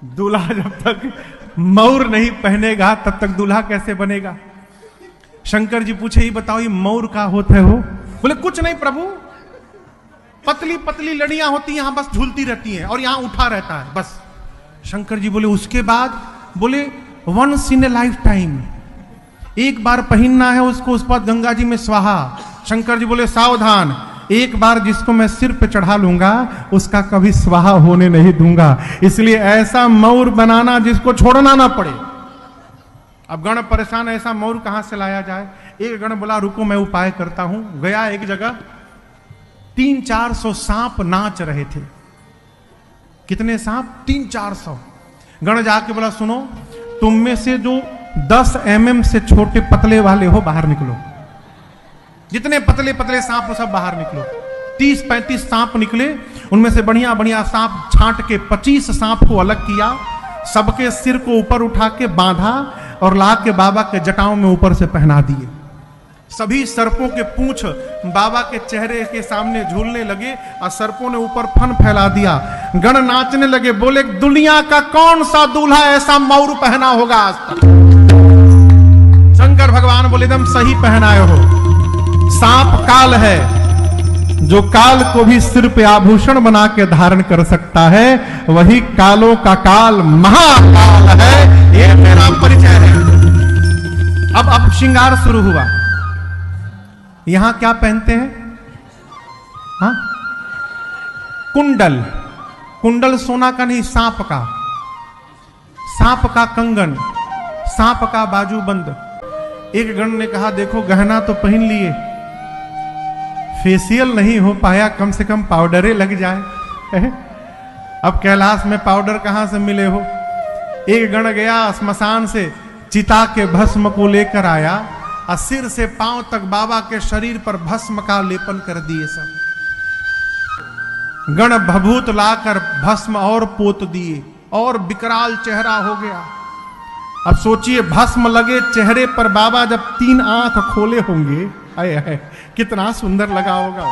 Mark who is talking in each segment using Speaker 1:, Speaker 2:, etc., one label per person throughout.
Speaker 1: दूल्हा जब तक मौर नहीं पहनेगा तब तक दूल्हा कैसे बनेगा? शंकर जी पूछे, ये बताओ ये मौर का होते हो? बोले कुछ नहीं प्रभु, पतली पतली लड़ियां होती हैं, यहां बस झूलती रहती हैं और यहां उठा रहता है बस। शंकर जी बोले उसके बाद? बोले once in a lifetime, एक बार पहनना है उसको, उस पर गंगा जी में स्वाहा। शंकर जी बोले सावधान, एक बार जिसको मैं सिर पे चढ़ा लूंगा उसका कभी स्वाहा होने नहीं दूंगा, इसलिए ऐसा मौर बनाना जिसको छोड़ना ना पड़े। अब गण परेशान, ऐसा मौर कहां से लाया जाए? एक गण बोला रुको मैं उपाय करता हूं। गया एक जगह, 300-400 सांप नाच रहे थे। कितने सांप? 300-400। गण जाके बोला सुनो, तुम में से जो 10 mm से छोटे पतले वाले हो बाहर निकलो। जितने पतले पतले सांप हो सब बाहर निकलो। 30-35 सांप निकले, उनमें से बढ़िया बढ़िया सांप छांट के 25 सांप को अलग किया, सबके सिर को ऊपर उठा के बांधा और ला के बाबा के जटाओं में ऊपर से पहना दिए। सभी सर्पों के पूंछ बाबा के चेहरे के सामने झूलने लगे और सर्पों ने ऊपर फन फैला दिया। गण नाचने लगे, बोले दुनिया का कौन सा दूल्हा ऐसा मौर पहना होगा आज तक? शंकर भगवान बोले एकदम सही पहनाए हो। सांप काल है, जो काल को भी सिर पे आभूषण बना के धारण कर सकता है, वही कालों का काल महाकाल है। ये मेरा परिचय है। अब श्रृंगार शुरू हुआ। यहां क्या पहनते हैं? हाँ, कुंडल। कुंडल सोना का नहीं, सांप का। सांप का कंगन, सांप का बाजूबंद। एक गण ने कहा देखो गहना तो पहन लिए, फेशियल नहीं हो पाया, कम से कम पाउडरे लग जाए। अब कैलाश में पाउडर कहां से मिले हो? एक गण गया स्मशान से, चिता के भस्म को लेकर आया और सिर से पांव तक बाबा के शरीर पर भस्म का लेपन कर दिए। सब गण भभूत लाकर भस्म और पोत दिए और विकराल चेहरा हो गया। अब सोचिए भस्म लगे चेहरे पर, बाबा जब 3 आंख खोले होंगे, आए कितना सुंदर लगा होगा।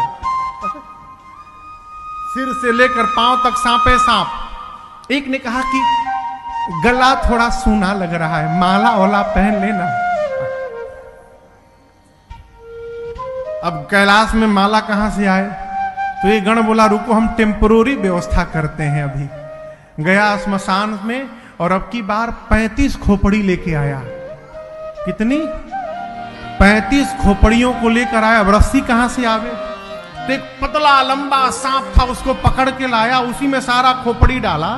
Speaker 1: सिर से लेकर पांव तक सांपे सांप। एक ने कहा कि गला थोड़ा सूना लग रहा है, माला ओला पहन लेना। अब कैलाश में माला कहां से आए? तो ये गण बोला रुको हम टेम्परोरी व्यवस्था करते हैं। अभी गया स्मशान में और अब की बार 35 खोपड़ी लेके आया। कितनी? 35 खोपड़ियों को लेकर आया। अब रस्सी कहां से आवे? तो एक पतला लंबा सांप था, उसको पकड़ के लाया, उसी में सारा खोपड़ी डाला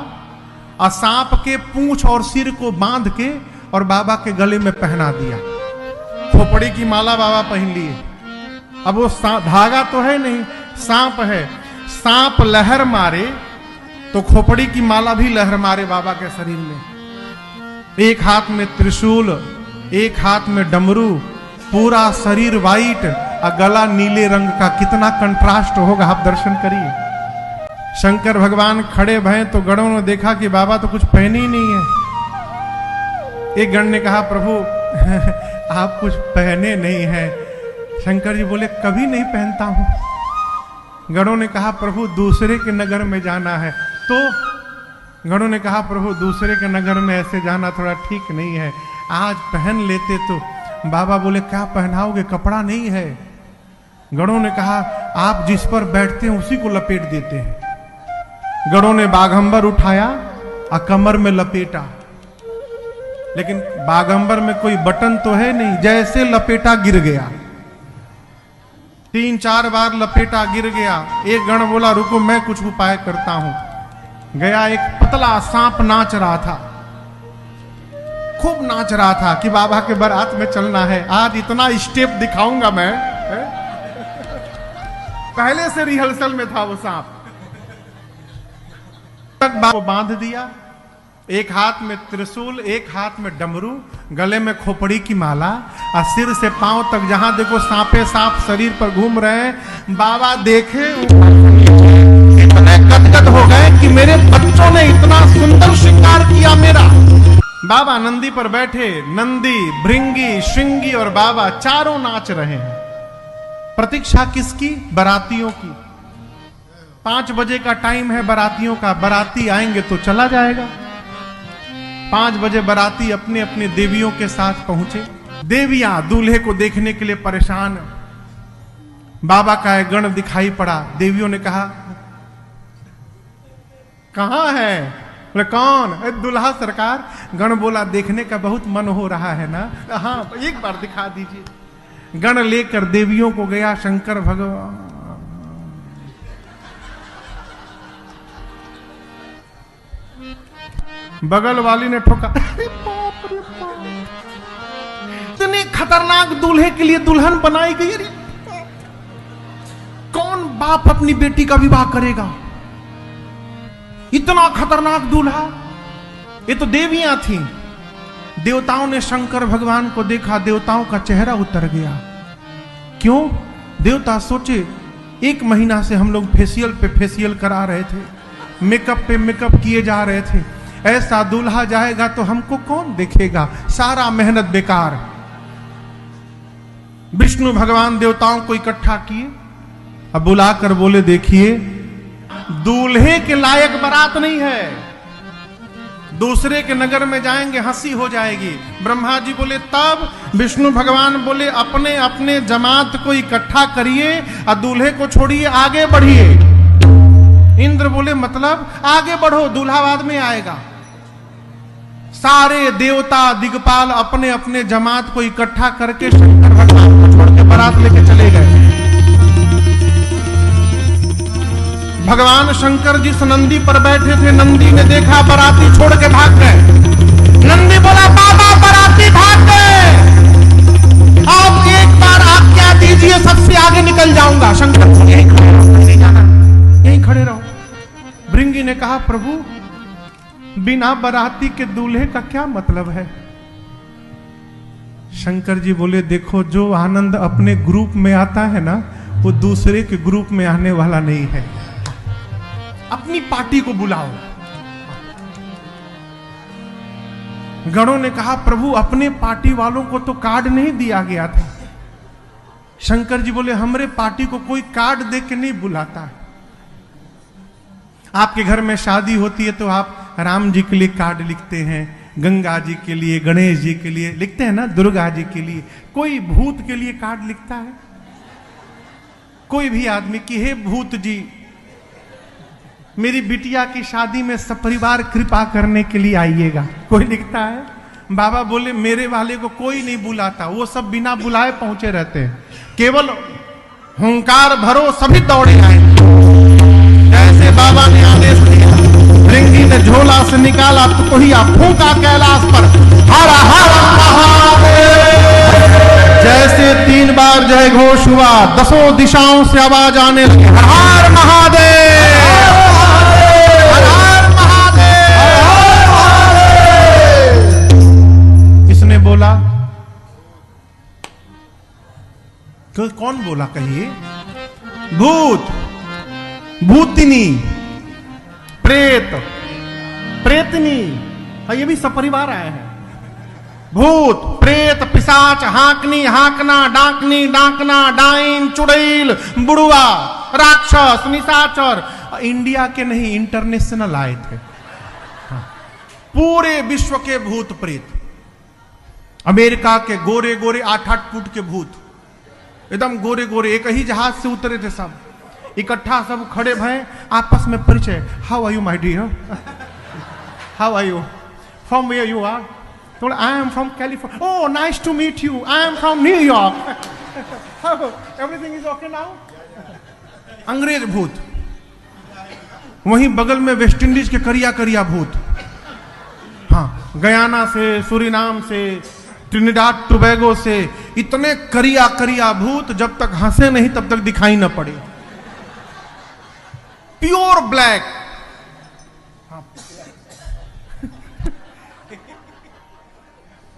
Speaker 1: और सांप के पूंछ और सिर को बांध के और बाबा के गले में पहना दिया। खोपड़ी की माला बाबा पहन लिए। अब वो धागा तो है नहीं, सांप है। सांप लहर मारे तो खोपड़ी की माला भी लहर मारे बाबा के शरीर में। एक हाथ में त्रिशूल, एक हाथ में डमरू, पूरा शरीर वाइट और गला नीले रंग का। कितना कंट्रास्ट होगा, आप दर्शन करिए। शंकर भगवान खड़े भये तो गणों ने देखा कि बाबा तो कुछ पहने ही नहीं है। एक गण ने कहा प्रभु आप कुछ पहने नहीं है। शंकर जी बोले कभी नहीं पहनता हूं। गणों ने कहा प्रभु दूसरे के नगर में जाना है। तो गणों ने कहा प्रभु दूसरे के नगर में ऐसे जाना थोड़ा ठीक नहीं है, आज पहन लेते तो। बाबा बोले क्या पहनाओगे, कपड़ा नहीं है। गणों ने कहा आप जिस पर बैठते हैं उसी को लपेट देते हैं। गणों ने बाघंबर उठाया और कमर में लपेटा, लेकिन बाघंबर में कोई बटन तो है नहीं, जैसे लपेटा गिर गया। 3-4 बार लपेटा गिर गया। एक गण बोला रुको मैं कुछ उपाय करता हूं। गया, एक पतला सांप नाच रहा था, खूब नाच रहा था कि बाबा के बारात में चलना है, आज इतना स्टेप दिखाऊंगा मैं। पहले से रिहर्सल में था वो सांप। तक बाबा को बांध दिया, एक हाथ में त्रिशूल, एक हाथ में डमरू, गले में खोपड़ी की माला और सिर से पांव तक जहां देखो सांपे सांप शरीर पर घूम रहे हैं। बाबा देखे इतने गदगद हो गए कि मेरे बच्चों ने इतना सुंदर श्रृंगार किया मेरा। बाबा नंदी पर बैठे, नंदी, भृंगी, श्रृंगी और बाबा चारों नाच रहे हैं। प्रतीक्षा किसकी? बारातियों की। 5 बजे का टाइम है बारातियों का, बाराती आएंगे तो चला जाएगा। 5 बजे बाराती अपने अपने देवियों के साथ पहुंचे। देवियां दूल्हे को देखने के लिए परेशान। बाबा का एक गण दिखाई पड़ा। देवियों ने कहा, कहां है? बोले कौन? दूल्हा सरकार। गण बोला, देखने का बहुत मन हो रहा है ना? हाँ, एक बार दिखा दीजिए। गण लेकर देवियों को गया शंकर भगवान। बगल वाली ने ठोका। इतने खतरनाक दूल्हे के लिए दुल्हन बनाई गई। अरे कौन बाप अपनी बेटी का विवाह करेगा? इतना खतरनाक दूल्हा। ये तो देवियां थीं। देवताओं ने शंकर भगवान को देखा, देवताओं का चेहरा उतर गया। क्यों? देवता सोचे, 1 महीना से हम लोग फेशियल पे फेशियल करा रहे थे, मेकअप पे मेकअप किए जा रहे थे, ऐसा दूल्हा जाएगा तो हमको कौन देखेगा? सारा मेहनत बेकार। विष्णु भगवान देवताओं को इकट्ठा किए। अब बुलाकर बोले, देखिए दूल्हे के लायक बारात नहीं है, दूसरे के नगर में जाएंगे हंसी हो जाएगी। ब्रह्मा जी बोले तब? विष्णु भगवान बोले, अपने अपने जमात को इकट्ठा करिए और दूल्हे को छोड़िए, आगे बढ़िए। इंद्र बोले, मतलब? आगे बढ़ो, दूल्हा बाद में आएगा। सारे देवता दिग्पाल अपने अपने जमात को इकट्ठा करके शंकर भगवान को छोड़ के बारात लेके चले गए। भगवान शंकर जिस नंदी पर बैठे थे, नंदी ने देखा बाराती छोड़ के भाग गए। नंदी बोला, बाबा बाराती भाग गए, अब एक बार आज्ञा दीजिए, सबसे आगे निकल जाऊंगा। शंकर यहीं खड़े रहो, नहीं जाना, यहीं खड़े रहो। भृंगी ने कहा, प्रभु बिना बाराती के दूल्हे का क्या मतलब है? शंकर जी बोले, देखो जो आनंद अपने ग्रुप में आता है ना, वो दूसरे के ग्रुप में आने वाला नहीं है। अपनी पार्टी को बुलाओ। गणों ने कहा, प्रभु अपने पार्टी वालों को तो कार्ड नहीं दिया गया था। शंकर जी बोले, हमरे पार्टी को कोई कार्ड दे के नहीं बुलाता। आपके घर में शादी होती है तो आप राम जी के लिए कार्ड लिखते हैं, गंगा जी के लिए, गणेश जी के लिए लिखते हैं ना, दुर्गा जी के लिए। कोई भूत के लिए कार्ड लिखता है? कोई भी आदमी कि हे भूत जी, मेरी बिटिया की शादी में सपरिवार कृपा करने के लिए आइएगा, कोई लिखता है? बाबा बोले, मेरे वाले को कोई नहीं बुलाता, वो सब बिना बुलाए पहुंचे रहते हैं। केवल हुंकार भरो, सभी दौड़े आए। जैसे बाबा ने आदेश दिया, भृंगी ने झोला से निकाला तो कोहिया फूंका कैलाश पर, हर हर महादेव। जैसे 3 बार जय घोष हुआ, 10 दिशाओं से आवाज आने लगी, हर हर महादेव, हर हर महादेव। किसने बोला? कौन बोला? कहिए। भूत, भूतिनी, प्रेत, प्रेतनी, ये भी सपरिवार आए हैं। भूत, प्रेत, पिशाच, हाकनी, हाकना, डाकनी, डाकना, डाइन, चुड़ैल, बुड़ुआ, राक्षस, निशाचर। इंडिया के नहीं, इंटरनेशनल आए थे। पूरे विश्व के भूत प्रेत। अमेरिका के गोरे गोरे 8-8 फुट के भूत, एकदम गोरे गोरे, एक ही जहाज से उतरे थे सब, इकट्ठा सब खड़े भय, आपस में परिचय। How are you my dear? How are you? From where you are? तो I am from California. Oh nice to meet you, I am from New York. Everything is okay now? अंग्रेज भूत। वहीं बगल में वेस्ट इंडीज के करिया करिया भूत। हाँ, गयाना से, सूरीनाम से, ट्रिनिडाद टोबैगो से, इतने करिया करिया भूत, जब तक हंसे नहीं तब तक दिखाई न पड़े। Pure black.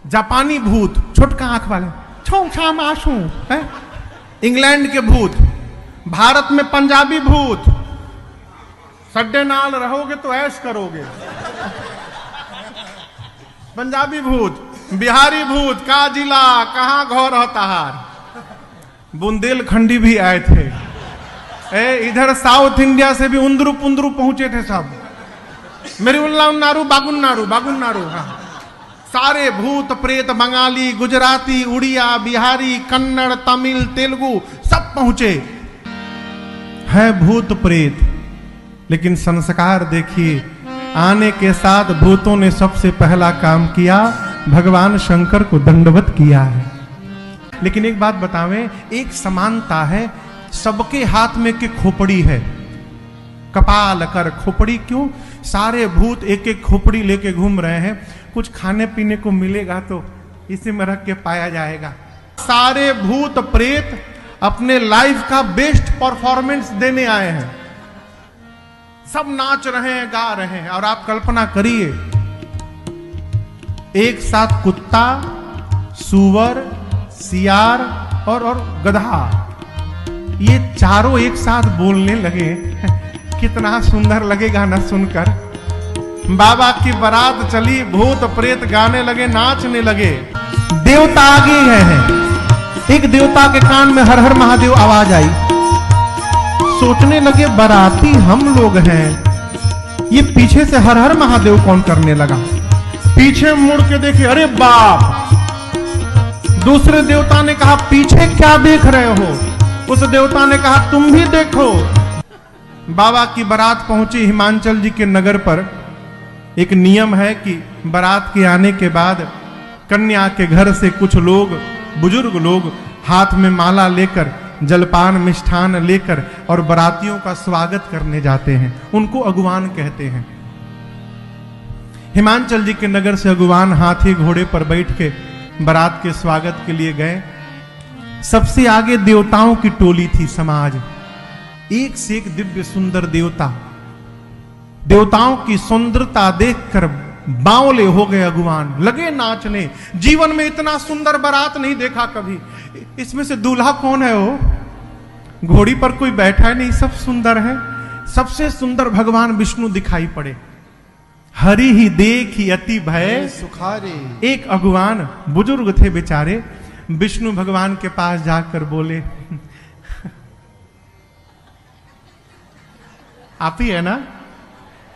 Speaker 1: जापानी भूत, छोटका आंख वाले, छो छाम आशू है। इंग्लैंड के भूत। भारत में पंजाबी भूत। सड्डे नाल रहोगे तो ऐश करोगे। पंजाबी भूत, बिहारी भूत, का जिला, कहां घर हताहार। बुंदेलखंडी भी आए थे। इधर साउथ इंडिया से भी उंदरू पुंदरू पहुंचे थे सब। मेरी उल्ला नारू, बागुन नारू, बागुन नारू। हाँ, सारे भूत प्रेत, बंगाली, गुजराती, उड़िया, बिहारी, कन्नड़, तमिल, तेलुगु सब पहुंचे। है भूत प्रेत, लेकिन संस्कार देखिए, आने के साथ भूतों ने सबसे पहला काम किया, भगवान शंकर को दंडवत किया है। लेकिन एक बात बतावें, एक समानता है, सबके हाथ में के खोपड़ी है, कपाल कर खोपड़ी। क्यों? सारे भूत एक एक खोपड़ी लेके घूम रहे हैं, कुछ खाने पीने को मिलेगा तो इसी में रख के पाया जाएगा। सारे भूत प्रेत अपने लाइफ का बेस्ट परफॉर्मेंस देने आए हैं, सब नाच रहे हैं, गा रहे हैं। और आप कल्पना करिए, एक साथ कुत्ता, सूअर, सियार और गधा, ये चारों एक साथ बोलने लगे, कितना सुंदर लगेगा ना सुनकर। बाबा की बारात चली, भूत प्रेत गाने लगे, नाचने लगे। देवता आगे हैं, एक देवता के कान में हर हर महादेव आवाज आई। सोचने लगे बाराती हम लोग हैं, ये पीछे से हर हर महादेव कौन करने लगा। पीछे मुड़ के देखे, अरे बाप। दूसरे देवता ने कहा, पीछे क्या देख रहे हो? उस देवता ने कहा, तुम भी देखो। बाबा की बारात पहुंची हिमाचल जी के नगर पर। एक नियम है कि बारात के आने के बाद कन्या के घर से कुछ लोग, बुजुर्ग लोग, हाथ में माला लेकर, जलपान मिष्ठान लेकर और बारातियों का स्वागत करने जाते हैं। उनको अगुवान कहते हैं। हिमाचल जी के नगर से अगुवान हाथी घोड़े पर बैठ के बारात के स्वागत के लिए गए। सबसे आगे देवताओं की टोली थी समाज, एक से एक दिव्य सुंदर देवता। देवताओं की सुंदरता देखकर बावले हो गए अगुवान, लगे नाचने। जीवन में इतना सुंदर बारात नहीं देखा कभी। इसमें से दूल्हा कौन है? वो घोड़ी पर कोई बैठा है नहीं, सब सुंदर है। सबसे सुंदर भगवान विष्णु दिखाई पड़े। हरि ही देखी अति भय सुखारे। एक अगुवान बुजुर्ग थे बेचारे, विष्णु भगवान के पास जाकर बोले, आप ही है ना?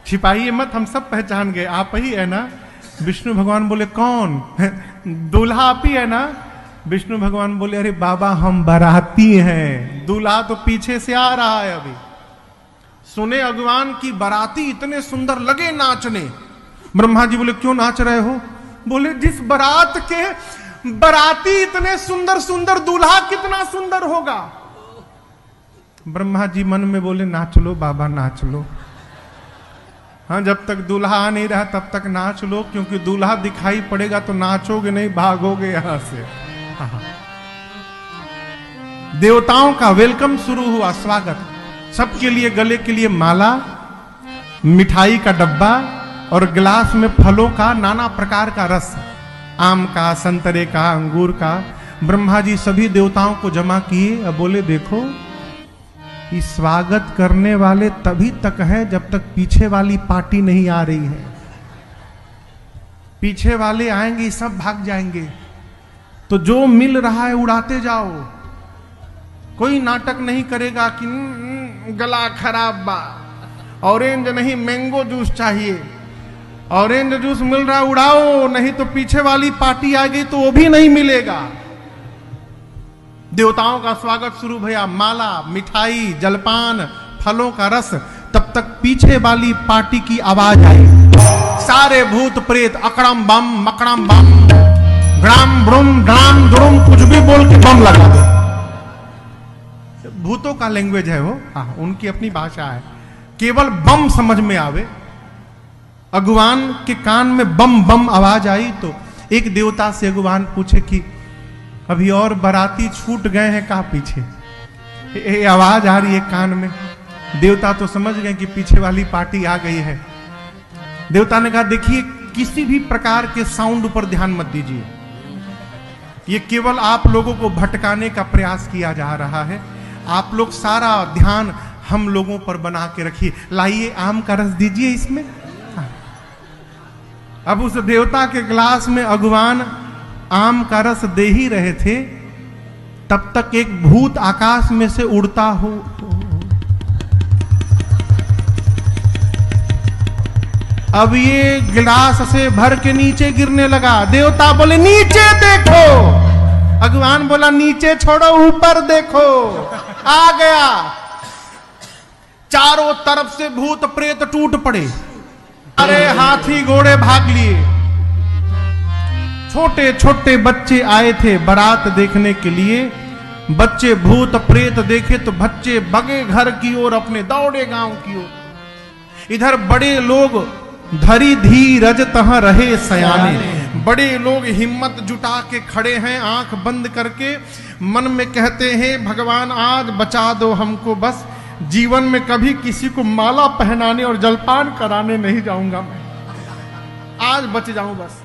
Speaker 1: छिपाइए मत, हम सब पहचान गए, आप ही है ना? विष्णु भगवान बोले, कौन? दूल्हा आप ही है ना? विष्णु भगवान बोले, अरे बाबा हम बाराती हैं, दूल्हा तो पीछे से आ रहा है अभी। सुने अगुवान की बाराती इतने सुंदर, लगे नाचने। ब्रह्मा जी बोले, क्यों नाच रहे हो? बोले, जिस बारात के बाराती इतने सुंदर सुंदर, दूल्हा कितना सुंदर होगा। ब्रह्मा जी मन में बोले, नाच लो बाबा, नाच लो। हाँ, जब तक दूल्हा आ नहीं रहा तब तक नाच लो, क्योंकि दूल्हा दिखाई पड़ेगा तो नाचोगे नहीं, भागोगे यहां से। हाँ। देवताओं का वेलकम शुरू हुआ, स्वागत। सबके लिए गले के लिए माला, मिठाई का डब्बा और गिलास में फलों का नाना प्रकार का रस, आम का, संतरे का, अंगूर का। ब्रह्मा जी सभी देवताओं को जमा किए। अब बोले, देखो कि स्वागत करने वाले तभी तक है जब तक पीछे वाली पार्टी नहीं आ रही है। पीछे वाले आएंगे सब भाग जाएंगे, तो जो मिल रहा है उड़ाते जाओ। कोई नाटक नहीं करेगा कि गला खराब बा, ऑरेंज नहीं मैंगो जूस चाहिए, ऑरेंज जूस मिल रहा उड़ाओ, नहीं तो पीछे वाली पार्टी आ गई तो वो भी नहीं मिलेगा। देवताओं का स्वागत शुरू भैया, माला, मिठाई, जलपान, फलों का रस। तब तक पीछे वाली पार्टी की आवाज आई। सारे भूत प्रेत अकड़म बम मकड़म बम, ग्राम ब्रुम ग्राम द्रुम, कुछ भी बोल के बम लगा दो। भूतों का लैंग्वेज है वो, हाँ, उनकी अपनी भाषा है। केवल बम समझ में आवे। अगुवान के कान में बम बम आवाज आई तो एक देवता से अगुवान पूछे कि अभी और बाराती छूट गए हैं कहाँ पीछे? ये आवाज आ रही है कान में। देवता तो समझ गए कि पीछे वाली पार्टी आ गई है। देवता ने कहा, देखिए किसी भी प्रकार के साउंड पर ध्यान मत दीजिए, ये केवल आप लोगों को भटकाने का प्रयास किया जा रहा है। आप लोग सारा ध्यान हम लोगों पर बना के रखिए। लाइए आम का रस दीजिए इसमें। अब उस देवता के गिलास में अगुवान आम का रस दे ही रहे थे, तब तक एक भूत आकाश में से उड़ता हो अब ये गिलास से भर के नीचे गिरने लगा। देवता बोले नीचे देखो, भगवान बोला नीचे छोड़ो ऊपर देखो। आ गया, चारों तरफ से भूत प्रेत टूट पड़े। अरे हाथी घोड़े भाग लिए। छोटे छोटे बच्चे आए थे बारात देखने के लिए। बच्चे भूत प्रेत देखे तो बच्चे भगे घर की ओर, अपने दौड़े गांव की ओर। इधर बड़े लोग धरी धीरज तह रहे सयाने, बड़े लोग हिम्मत जुटा के खड़े हैं आंख बंद करके, मन में कहते हैं भगवान आज बचा दो हमको, बस जीवन में कभी किसी को माला पहनाने और जलपान कराने नहीं जाऊंगा मैं, आज बच जाऊं बस।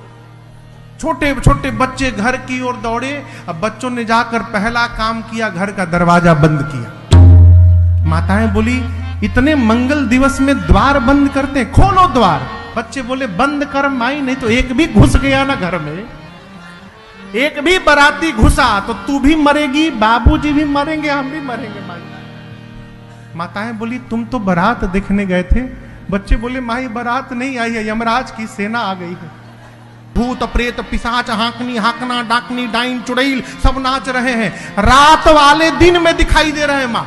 Speaker 1: छोटे छोटे बच्चे घर की ओर दौड़े। अब बच्चों ने जाकर पहला काम किया, घर का दरवाजा बंद किया। माताएं बोली इतने मंगल दिवस में द्वार बंद करते, खोलो द्वार। बच्चे बोले बंद कर माई, नहीं तो एक भी घुस गया ना घर में, एक भी बाराती घुसा तो तू भी मरेगी, बाबूजी भी मरेंगे, हम भी मरेंगे माई। माताएं बोली तुम तो बारात देखने गए थे। बच्चे बोले माई बारात नहीं आई है, यमराज की सेना आ गई है। भूत प्रेत पिशाच हाकनी हाकना डाकनी डाइन चुड़ैल सब नाच रहे हैं, रात वाले दिन में दिखाई दे रहे हैं मां।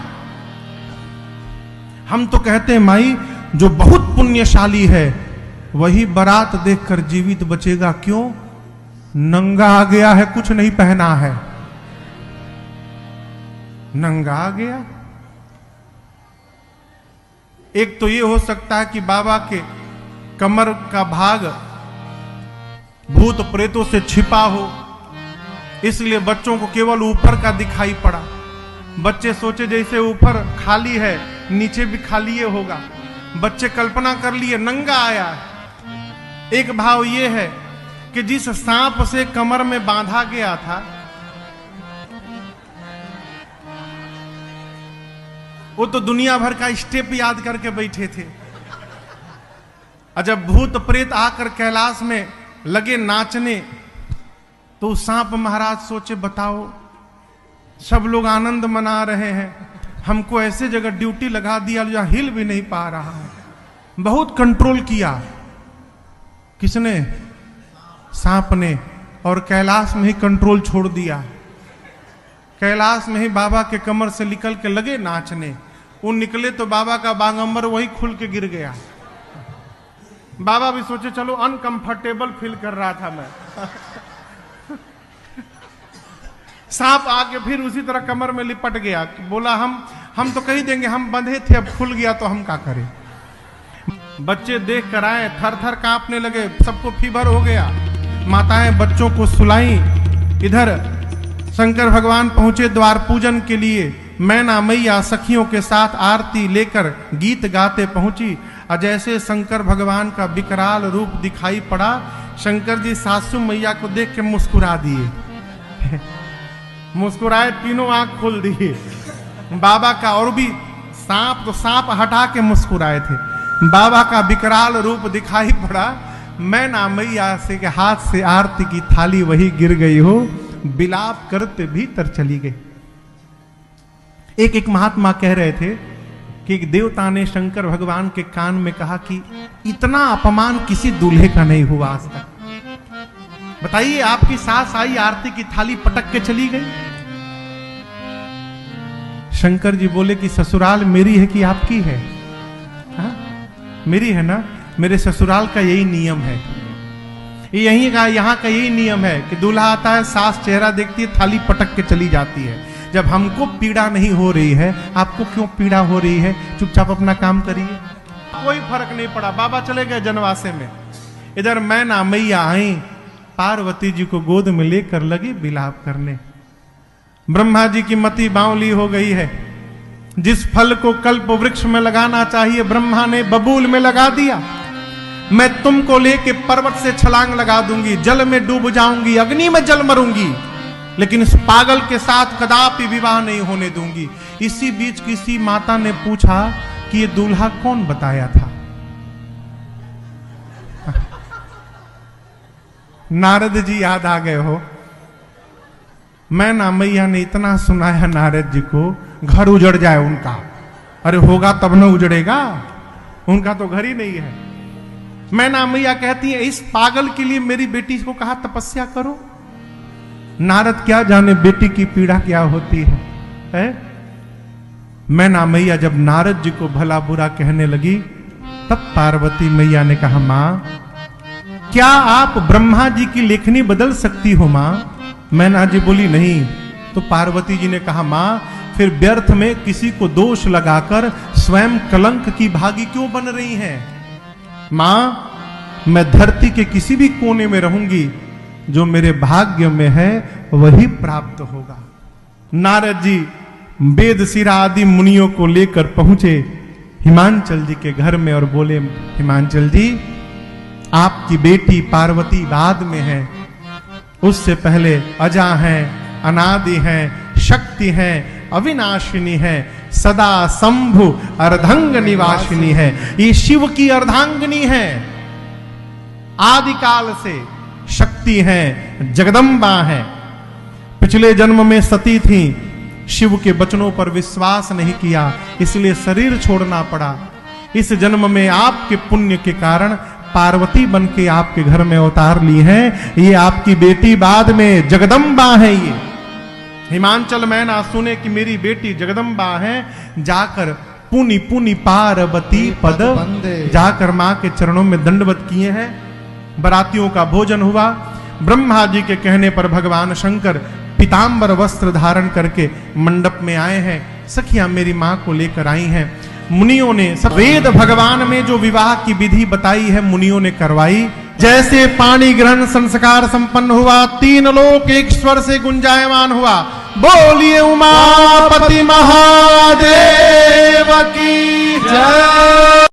Speaker 1: हम तो कहते हैं माई जो बहुत पुण्यशाली है वही बारात देखकर जीवित बचेगा। क्यों? नंगा आ गया है, कुछ नहीं पहना है, नंगा आ गया। एक तो ये हो सकता है कि बाबा के कमर का भाग भूत प्रेतों से छिपा हो, इसलिए बच्चों को केवल ऊपर का दिखाई पड़ा। बच्चे सोचे जैसे ऊपर खाली है नीचे भी खाली होगा। बच्चे कल्पना कर लिए नंगा आया है। एक भाव ये है कि जिस सांप से कमर में बांधा गया था वो तो दुनिया भर का स्टेप याद करके बैठे थे। और जब भूत प्रेत आकर कैलाश में लगे नाचने तो सांप महाराज सोचे बताओ सब लोग आनंद मना रहे हैं, हमको ऐसे जगह ड्यूटी लगा दिया जहां हिल भी नहीं पा रहा है। बहुत कंट्रोल किया। किसने? सांप ने। और कैलाश में ही कंट्रोल छोड़ दिया। कैलाश में ही बाबा के कमर से निकल के लगे नाचने। वो निकले तो बाबा का बागंबर वही खुल के गिर गया। बाबा भी सोचे चलो अनकंफर्टेबल फील कर रहा था मैं। सांप आके फिर उसी तरह कमर में लिपट गया। बोला हम तो कही देंगे हम बंधे थे, अब खुल गया तो हम क्या करें। बच्चे देख कर आए, थर थर कांपने लगे, सबको फीवर हो गया। माताएं बच्चों को सुलाई। इधर शंकर भगवान पहुंचे द्वार पूजन के लिए। मैना मैया सखियों के साथ आरती लेकर गीत गाते पहुंची। और जैसे शंकर भगवान का विकराल रूप दिखाई पड़ा, शंकर जी सासू मैया को देख के मुस्कुरा दिए। मुस्कुराए, तीनों आंख खोल दिए। बाबा का और भी सांप तो सांप हटा के मुस्कुराए थे। बाबा का विकराल रूप दिखाई पड़ा। मैना मैया से के हाथ से आरती की थाली वही गिर गई हो, विलाप करते भीतर चली गई। एक महात्मा कह रहे थे कि एक देवता ने शंकर भगवान के कान में कहा कि इतना अपमान किसी दूल्हे का नहीं हुआ आज तक। बताइए आपकी सास आई, आरती की थाली पटक के चली गई। शंकर जी बोले कि ससुराल मेरी है कि आपकी है? हा? मेरी है ना। मेरे ससुराल का यही नियम है, यही का यहाँ का यही नियम है कि दूल्हा आता है, सास चेहरा देखती है, थाली पटक के चली जाती है। जब हमको पीड़ा नहीं हो रही है, आपको क्यों पीड़ा हो रही है? चुपचाप अपना काम करिए। कोई फर्क नहीं पड़ा। बाबा चले गए जनवासे में। इधर मैना मैया आई, पार्वती जी को गोद में लेकर लगी विलाप करने। ब्रह्मा जी की मति बावली हो गई है। जिस फल को कल्प वृक्ष में लगाना चाहिए ब्रह्मा ने बबूल में लगा दिया। मैं तुमको लेके पर्वत से छलांग लगा दूंगी, जल में डूब जाऊंगी, अग्नि में जल मरूंगी, लेकिन इस पागल के साथ कदापि विवाह नहीं होने दूंगी। इसी बीच किसी माता ने पूछा कि ये दूल्हा कौन बताया था? नारद जी याद आ गए हो। मैना मैया ने इतना सुनाया नारद जी को, घर उजड़ जाए उनका। अरे होगा तब न उजड़ेगा, उनका तो घर ही नहीं है। मैना मैया कहती है इस पागल के लिए मेरी बेटी को कहा तपस्या करो। नारद क्या जाने बेटी की पीड़ा क्या होती है? मैना मैया जब नारद जी को भला बुरा कहने लगी, तब पार्वती मैया ने कहा, मां क्या आप ब्रह्मा जी की लेखनी बदल सकती हो मां? मैना जी बोली नहीं। तो पार्वती जी ने कहा, मां फिर व्यर्थ में किसी को दोष लगाकर स्वयं कलंक की भागी क्यों बन रही हैं? मां मैं धरती के किसी भी कोने में रहूंगी, जो मेरे भाग्य में है वही प्राप्त होगा। नारद जी वेद शिरा आदि मुनियों को लेकर पहुंचे हिमांचल जी के घर में और बोले, हिमांचल जी आपकी बेटी पार्वती बाद में है, उससे पहले अजा है, अनादि है, शक्ति है, अविनाशिनी है, सदा शंभु अर्धांग निवासिनी है। ये शिव की अर्धांगिनी है, आदि काल से शक्ति है, जगदम्बा है। पिछले जन्म में सती थी, शिव के वचनों पर विश्वास नहीं किया, इसलिए शरीर छोड़ना पड़ा। इस जन्म में आपके पुण्य के कारण पार्वती बन के आपके घर में अवतार ली है। ये आपकी बेटी बाद में जगदम्बा है। ये हिमांचल मैना सुने कि मेरी बेटी जगदम्बा है, जाकर पुनि पुनि पार्वती पद जाकर मां के चरणों में दंडवत किए हैं। बरातियों का भोजन हुआ। ब्रह्मा जी के कहने पर भगवान शंकर पीतांबर वस्त्र धारण करके मंडप में आए हैं। सखियां मेरी मां को लेकर आई हैं। मुनियों ने सब वेद भगवान में जो विवाह की विधि बताई है मुनियों ने करवाई। जैसे पानी ग्रहण संस्कार संपन्न हुआ, 3 लोक एक स्वर से गुंजायमान हुआ, बोलिए उमापति महादेव की जय।